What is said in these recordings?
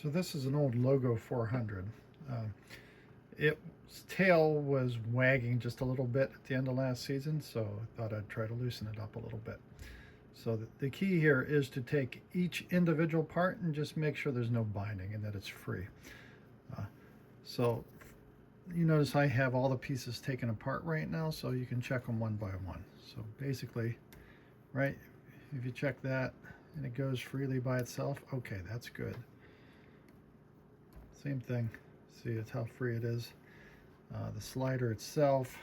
So this is an old Logo 400. Its tail was wagging just a little bit at the end of last season, so I thought I'd try to loosen it up a little bit. So the key here is to take each individual part and just make sure there's no binding and that it's free. So you notice I have all the pieces taken apart right now, so you can check them one by one. So basically, right, if you check that and it goes freely by itself, okay, that's good. Same thing, see it's how free it is. The slider itself,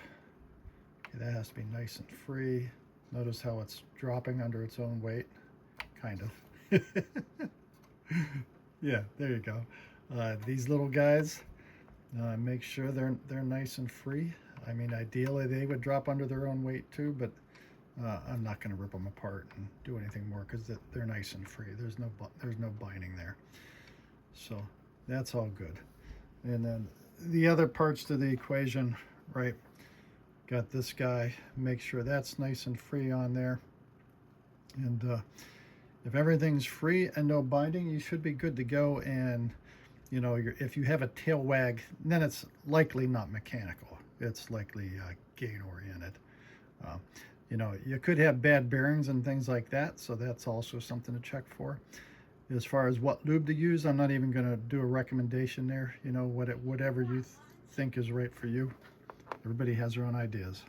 okay, that has to be nice and free. Notice how it's dropping under its own weight, kind of. Yeah, there you go. These little guys, make sure they're nice and free. I mean, ideally they would drop under their own weight too, but I'm not going to rip them apart and do anything more because they're nice and free. There's no binding there, so that's all good. And then the other parts to the equation, right? Got this guy. Make sure that's nice and free on there. And if everything's free and no binding, you should be good to go. And you know, if you have a tail wag, then it's likely not mechanical. It's likely gain oriented. You know, you could have bad bearings and things like that, so that's also something to check for. As far as what lube to use, I'm not even going to do a recommendation there. You know, whatever you think is right for you. Everybody has their own ideas.